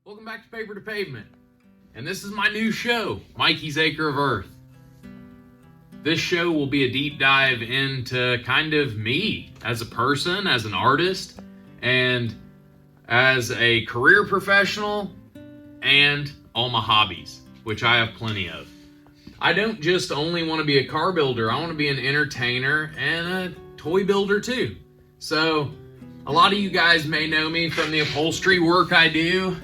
Welcome back to Paper to Pavement. And this is my new show, Mikey's Acre of Earth. This show will be a deep dive into kind of me as a person, as an artist, and as a career professional, and all my hobbies, which I have plenty of. I don't just only want to be a car builder, I want to be an entertainer and a toy builder too. So a lot of you guys may know me from the upholstery work I do.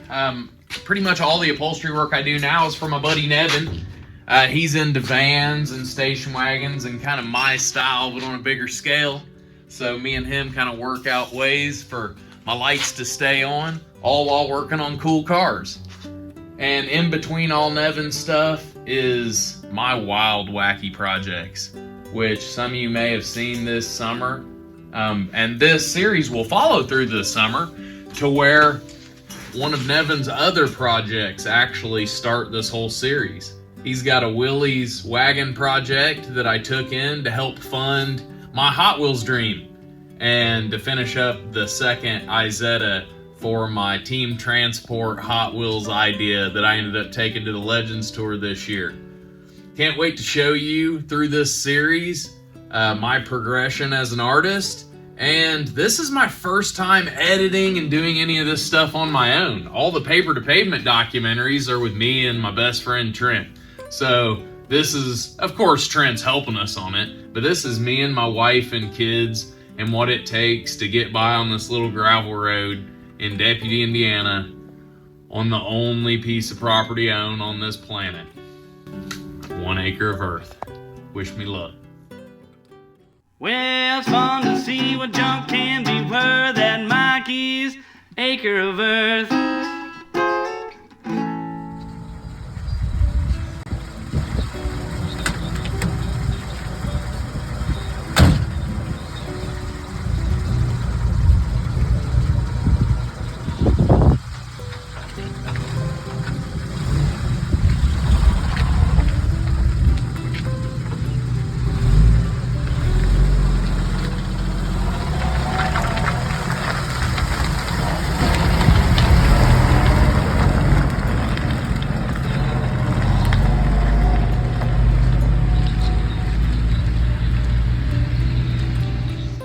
Pretty much all the upholstery work I do now is for my buddy Nevin. He's into vans and station wagons and kind of my style, but on a bigger scale. So me and him kind of work out ways for my lights to stay on, all while working on cool cars. And in between all Nevin's stuff is my wild, wacky projects, which some of you may have seen this summer. And this series will follow through this summer to where one of Nevin's other projects actually start this whole series. He's got a Willys wagon project that I took in to help fund my Hot Wheels dream and to finish up the second Izetta for my Team Transport Hot Wheels idea that I ended up taking to the Legends Tour this year. Can't wait to show you through this series my progression as an artist. And this is my first time editing and doing any of this stuff on my own. All the Paper to Pavement documentaries are with me and my best friend Trent. So this is, of course, Trent's helping us on it, but this is me and my wife and kids and what it takes to get by on this little gravel road in Deputy, Indiana, on the only piece of property I own on this planet. 1 acre of earth. Wish me luck. Well, it's fun to see what junk can be worth at Mikey's Acre of Earth.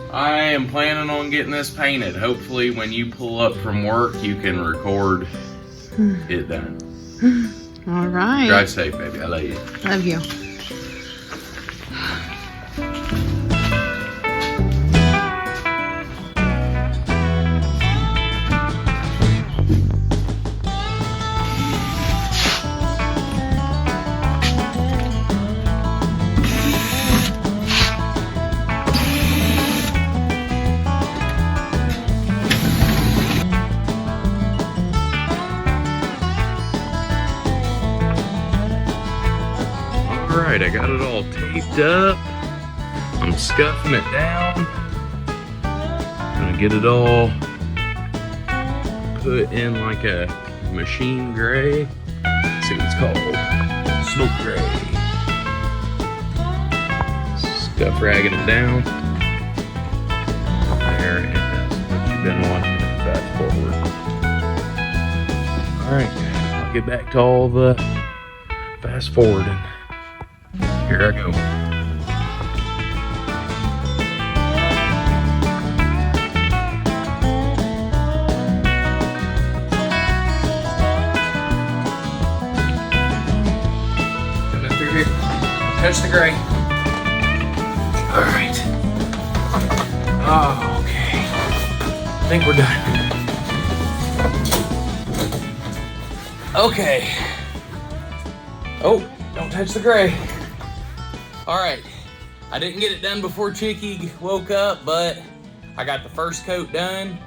I am planning on getting this painted. Hopefully when you pull up from work, you can record it done. All right. Drive safe, baby. I love you. Love you. Alright, I got it all taped up. I'm scuffing it down. Gonna get it all put in like a machine gray. Let's see what it's called. Smoke gray. Scuff ragging it down. There it is. What you've been watching. Fast forward. Alright, I'll get back to all the fast forwarding. Here I go. Coming through here. Touch the gray. All right. Oh, okay. I think we're done. Okay. Oh, don't touch the gray. All right, I didn't get it done before Chicky woke up, but I got the first coat done.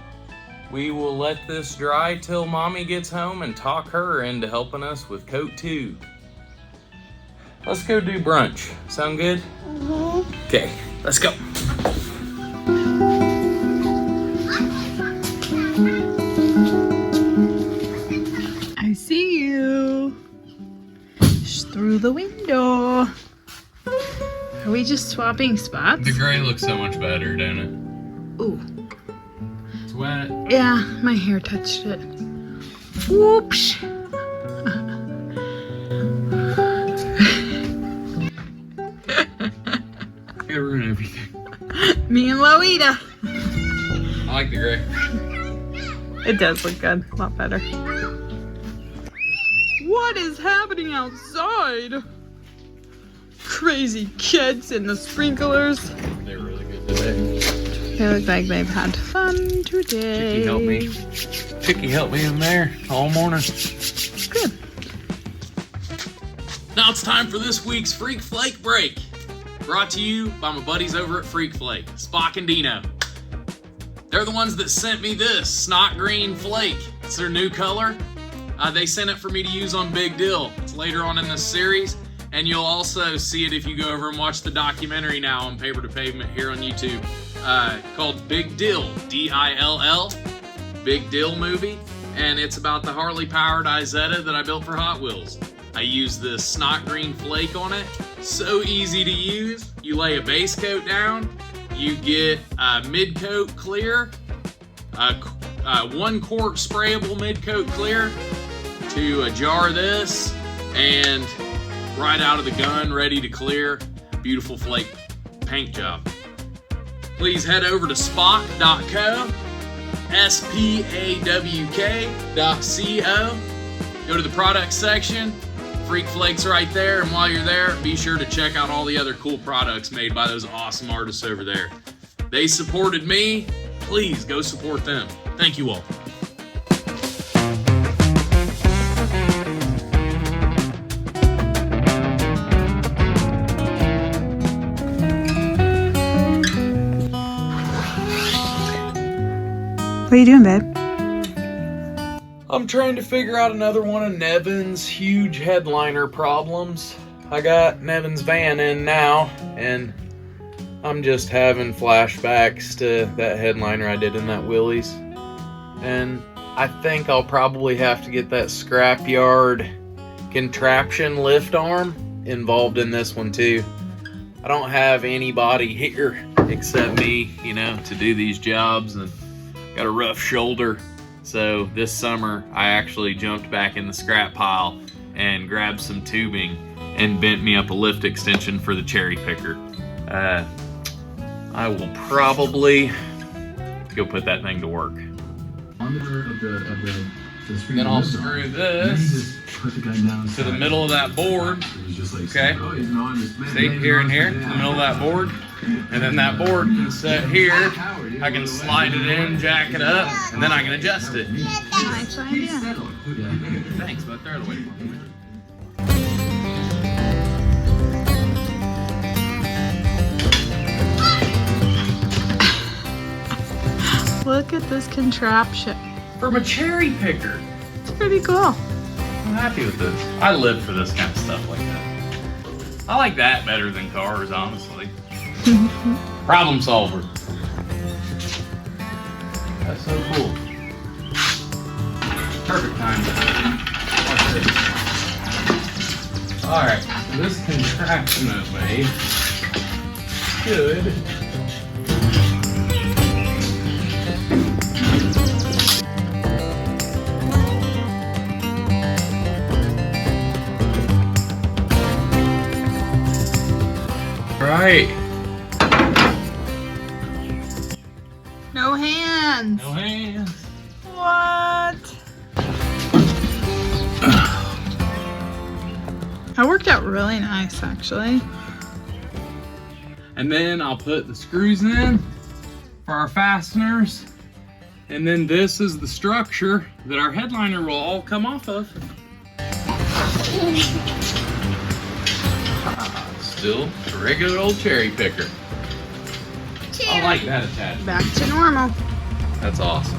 We will let this dry till Mommy gets home and talk her into helping us with coat 2. Let's go do brunch. Sound good? Mm-hmm. Okay, let's go. I see you. Just through the window. Are we just swapping spots? The gray looks so much better, don't it? Ooh. It's wet. Yeah, my hair touched it. Whoops. I ruin everything. Me and Loida. I like the gray. It does look good. A lot better. What is happening outside? Crazy kids and the sprinklers. They're really good today. They look like they've had fun today. Chicky helped me in there all morning. Good. Now it's time for this week's Freak Flake Break. Brought to you by my buddies over at Freak Flake, Spock and Dino. They're the ones that sent me this snot green flake. It's their new color. They sent it for me to use on Big Dill. It's later on in this series, and you'll also see it if you go over and watch the documentary now on Paper to Pavement here on YouTube called Big Dill, D-I-L-L, Big Dill movie, and it's about the Harley-powered Izetta that I built for Hot Wheels. I use this snot green flake on it. So easy to use. You lay a base coat down, you get mid-coat clear, 1 quart sprayable mid-coat clear to a jar of this, and right out of the gun, ready to clear. Beautiful flake paint job. Please head over to spock.co, spawk.co. Go to the product section. Freak Flake's right there, and while you're there, be sure to check out all the other cool products made by those awesome artists over there. They supported me. Please go support them. Thank you all. What are you doing, babe? I'm trying to figure out another one of Nevin's huge headliner problems. I got Nevin's van in now, and I'm just having flashbacks to that headliner I did in that Willys. And I think I'll probably have to get that scrapyard contraption lift arm involved in this one too. I don't have anybody here except me, to do these jobs, and got a rough shoulder. So this summer, I actually jumped back in the scrap pile and grabbed some tubing and bent me up a lift extension for the cherry picker. I will probably go put that thing to work. Then I'll screw this to the middle of that board. Okay, see, here and here, in the middle of that board. And then that board can sit here. I can slide it in, jack it up, and then I can adjust it. Nice idea. Thanks, but throw it away. Look at this contraption. From a cherry picker. It's pretty cool. I'm happy with this. I live for this kind of stuff like that. I like that better than cars, honestly. Problem solver. That's so cool. Perfect time. Alright, so this contraption I've made should right. No hands. No hands. What? That worked out really nice, actually. And then I'll put the screws in for our fasteners. And then this is the structure that our headliner will all come off of. Still a regular old cherry picker. I like that attachment. Back to normal. That's awesome.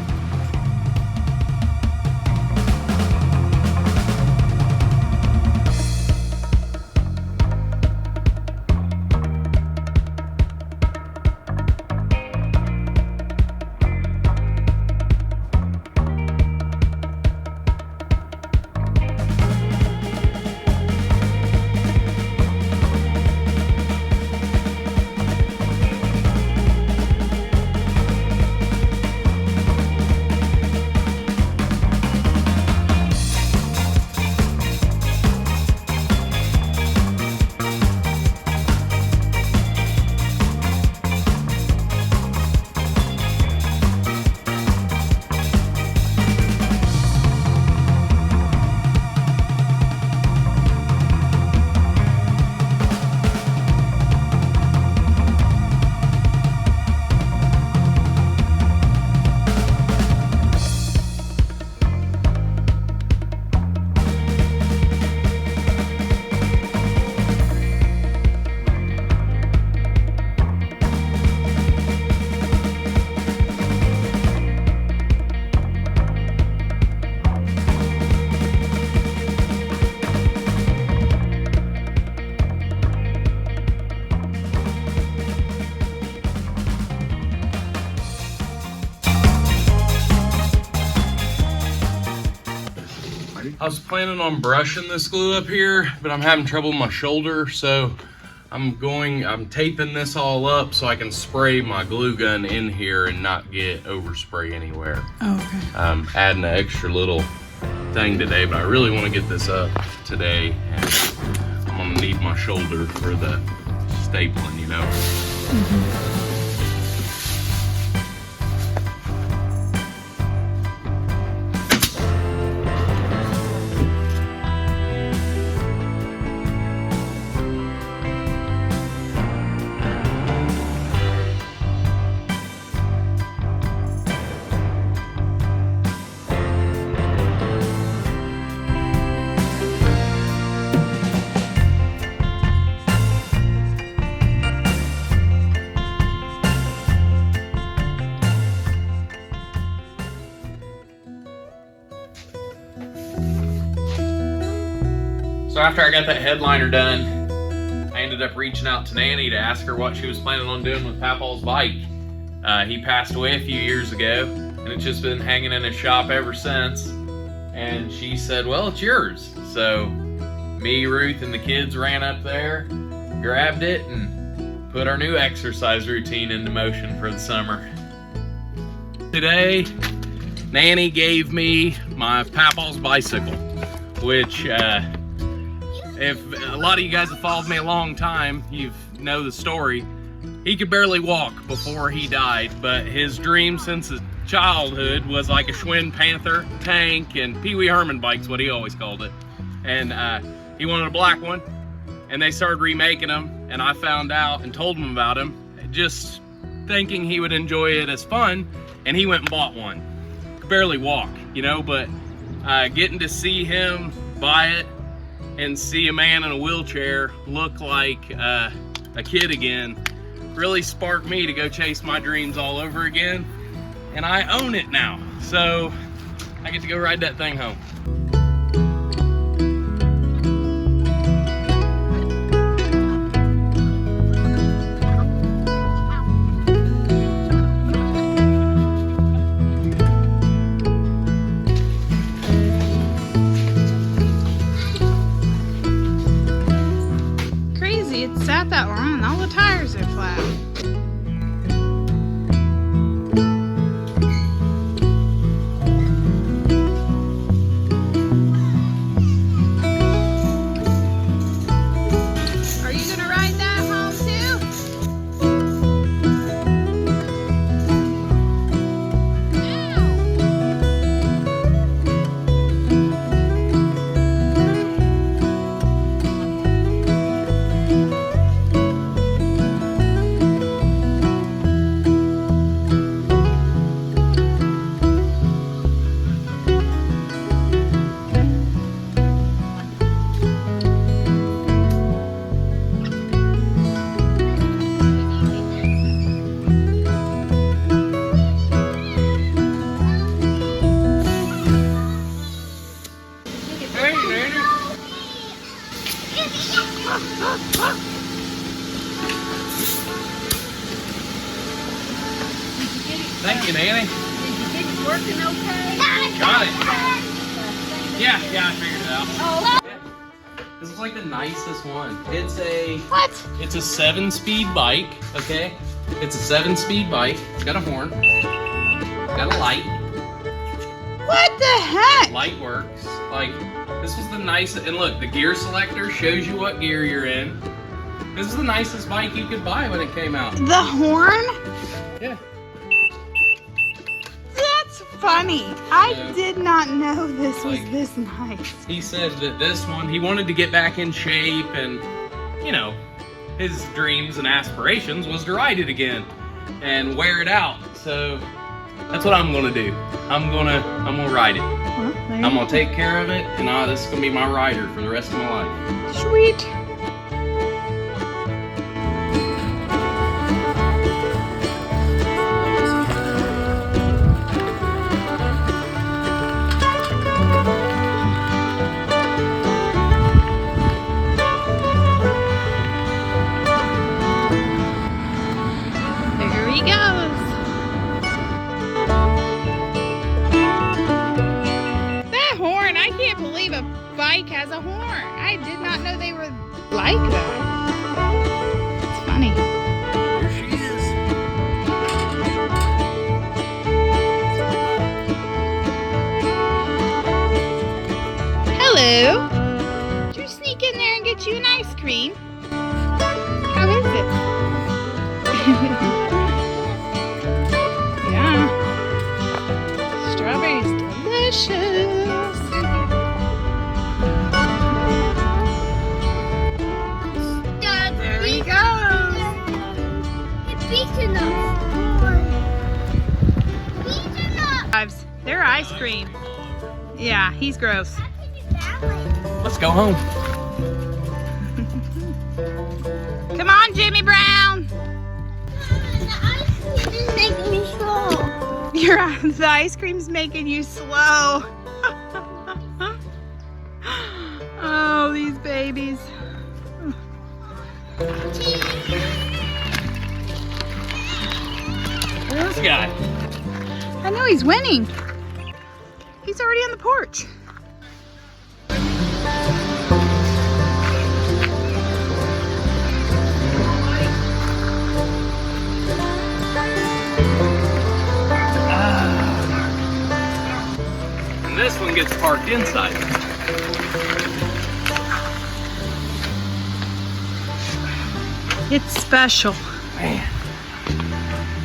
I was planning on brushing this glue up here, but I'm having trouble with my shoulder, so I'm taping this all up so I can spray my glue gun in here and not get overspray anywhere. Oh, okay. I'm adding an extra little thing today, but I really want to get this up today, and I'm gonna need my shoulder for the stapling, you know. So after I got that headliner done, I ended up reaching out to Nanny to ask her what she was planning on doing with Papaw's bike. He passed away a few years ago, and it's just been hanging in his shop ever since. And she said, well, it's yours. So me, Ruth, and the kids ran up there, grabbed it, and put our new exercise routine into motion for the summer. Today, Nanny gave me my Papaw's bicycle, which if a lot of you guys have followed me a long time, you know the story. He could barely walk before he died, but his dream since his childhood was like a Schwinn Panther tank, and Pee Wee Herman bike's what he always called it. And he wanted a black one, and they started remaking them, and I found out and told him about him, just thinking he would enjoy it as fun, and he went and bought one. Could barely walk, you know, but getting to see him buy it and see a man in a wheelchair look like a kid again really sparked me to go chase my dreams all over again, and I own it now, so I get to go ride that thing home. It sat that long and all the tires are flat. Are you gonna ride that home too? Thank you, Nanny. Did you get it working okay? Got it. Yeah, I figured it out. Oh. This is like the nicest one. It's a 7-speed bike, okay? It's a 7-speed bike. It's got a horn. It's got a light. What the heck? Light works. Like, this was the nicest, and look, the gear selector shows you what gear you're in. This is the nicest bike you could buy when it came out. The horn? Yeah. That's funny. I did not know this was this nice. He said that this one, he wanted to get back in shape, and, you know, his dreams and aspirations was to ride it again and wear it out. So that's what I'm gonna do. I'm gonna ride it. Well, I'm gonna take care of it, and this is gonna be my rider for the rest of my life. Sweet. There he goes. That horn, I can't believe believe a bike has a horn. I did not know they were like that. It's funny. Here she is. Hello. Did you sneak in there and get you an ice cream? How is it? Yeah. Strawberries delicious. There he goes. It's beating us. They're ice cream. Yeah, he's gross. Let's go home. Come on, Jimmy Brown. The ice cream is making me slow. The ice cream's making you slow. Oh, these babies. Look at this guy. I know he's winning. He's already on the porch. And this one gets parked inside. It's special. Man.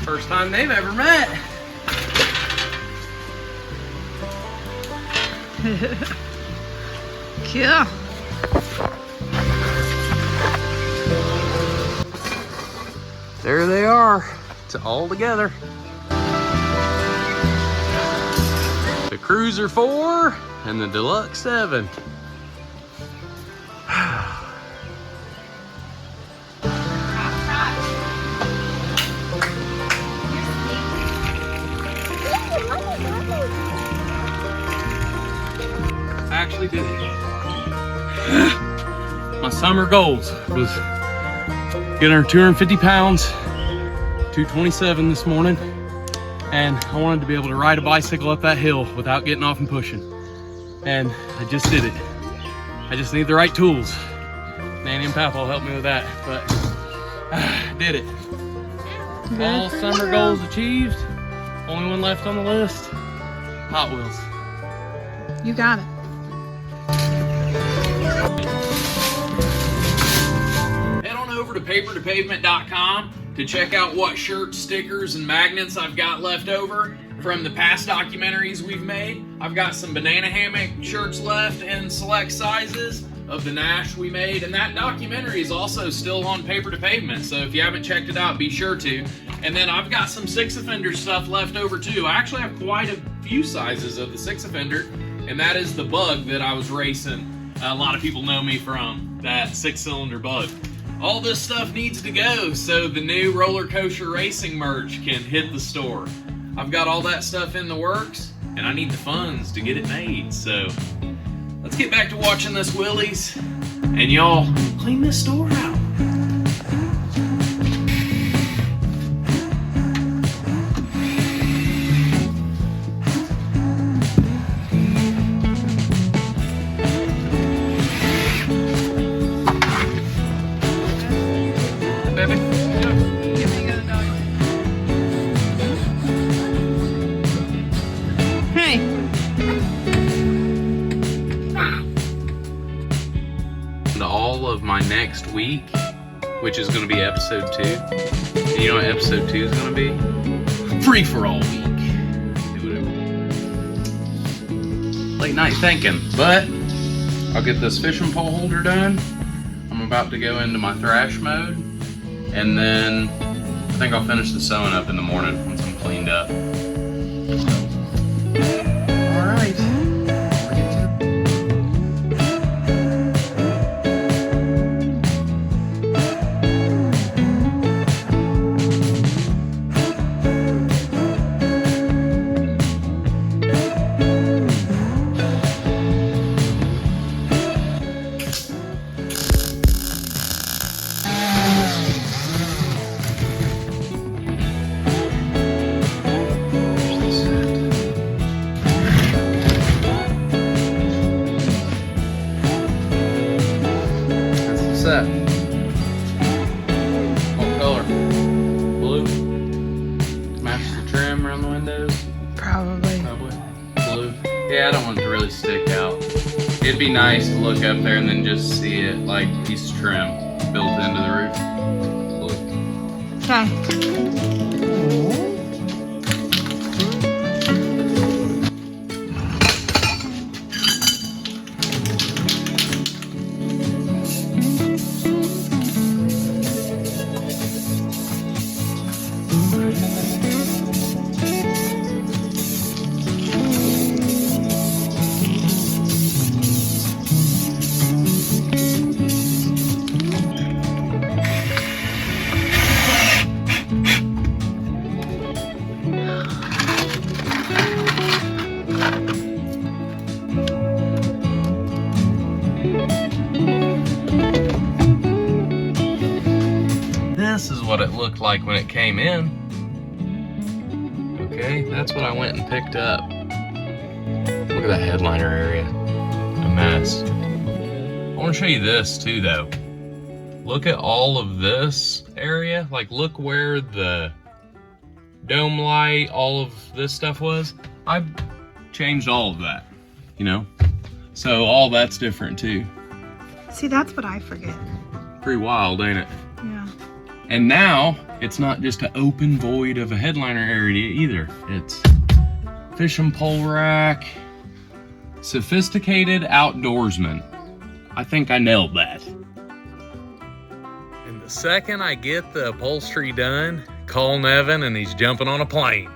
First time they've ever met. Yeah. There they are. It's all together. The Cruiser 4 and the Deluxe 7. I actually did it. My summer goals was getting her 250 pounds, 227 this morning, and I wanted to be able to ride a bicycle up that hill without getting off and pushing. And I just did it. I just need the right tools. Nanny and Papa will help me with that, but I did it. All summer goals achieved. Only one left on the list, Hot Wheels. You got it. Head on over to papertopavement.com to check out what shirts, stickers, and magnets I've got left over from the past documentaries we've made. I've got some banana hammock shirts left in select sizes of the Nash we made, and that documentary is also still on Paper to Pavement, so if you haven't checked it out, be sure to. And then I've got some 6-offender stuff left over too. I actually have quite a few sizes of the 6-offender, and that is the Bug that I was racing. A lot of people know me from that 6-cylinder Bug. All this stuff needs to go so the new Roller Coaster Racing merch can hit the store. I've got all that stuff in the works, and I need the funds to get it made. So let's get back to watching this Willys, and y'all clean this store out. Hey. All of my next week, which is going to be episode 2. And you know what episode 2 is going to be? Free for all week. Do whatever. Late night thinking, but I'll get this fishing pole holder done. I'm about to go into my thrash mode, and then I think I'll finish the sewing up in the morning once I'm cleaned up. All right. that? What color? Blue? Matches the trim around the windows? Probably. Probably. Blue? Yeah, I don't want it to really stick out. It'd be nice to look up there and then just see it like a piece of trim built into the roof. Blue. Okay. This is what it looked like when it came in. Okay, that's what I went and picked up. Look at that headliner area. A mess. I want to show you this too though. Look at all of this area. Like look where the dome light, all of this stuff was. I changed all of that, you know? So all that's different too. See, that's what I forget. Pretty wild, ain't it? Yeah. And now, it's not just an open void of a headliner area either. It's fishing pole rack, sophisticated outdoorsman. I think I nailed that. And the second I get the upholstery done, call Nevin and he's jumping on a plane.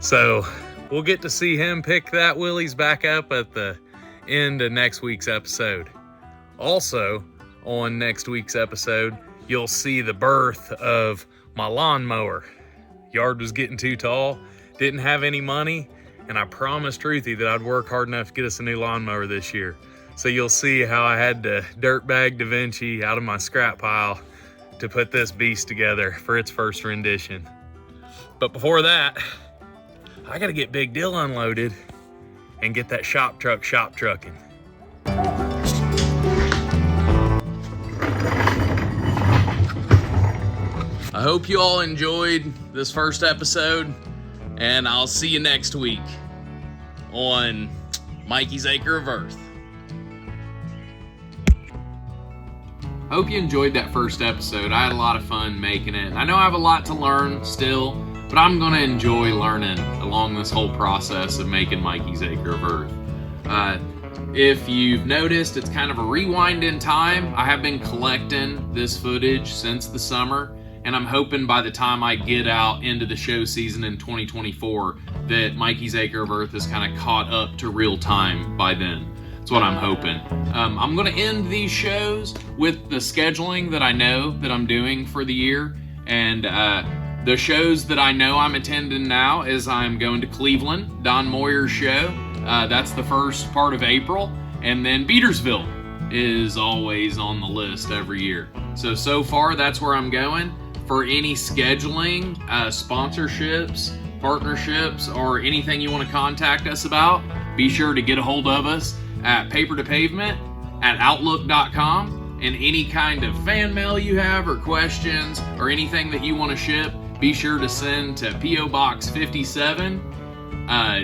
So we'll get to see him pick that Willys back up at the end of next week's episode. Also, on next week's episode, you'll see the birth of my lawnmower. Yard was getting too tall, didn't have any money, and I promised Ruthie that I'd work hard enough to get us a new lawnmower this year. So you'll see how I had to dirtbag Da Vinci out of my scrap pile to put this beast together for its first rendition. But before that, I gotta get Big Dill unloaded and get that shop trucking. I hope you all enjoyed this first episode, and I'll see you next week on Mikey's Acre of Earth. I hope you enjoyed that first episode. I had a lot of fun making it. I know I have a lot to learn still, but I'm going to enjoy learning along this whole process of making Mikey's Acre of Earth. If you've noticed, it's kind of a rewind in time. I have been collecting this footage since the summer, and I'm hoping by the time I get out into the show season in 2024 that Mikey's Acre of Earth is kind of caught up to real time by then. That's what I'm hoping. I'm going to end these shows with the scheduling that I know that I'm doing for the year. And the shows that I know I'm attending now is I'm going to Cleveland, Don Moyer's show. That's the first part of April. And then Beatersville is always on the list every year. So far, that's where I'm going. For any scheduling, sponsorships, partnerships, or anything you want to contact us about, be sure to get a hold of us at papertopavement@outlook.com. And any kind of fan mail you have or questions or anything that you want to ship, be sure to send to P.O. Box 57,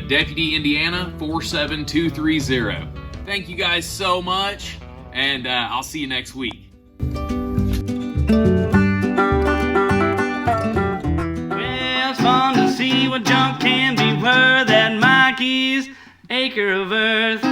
Deputy, Indiana 47230. Thank you guys so much, and I'll see you next week. Fun to see what junk can be worth at Mikey's Acre of Earth.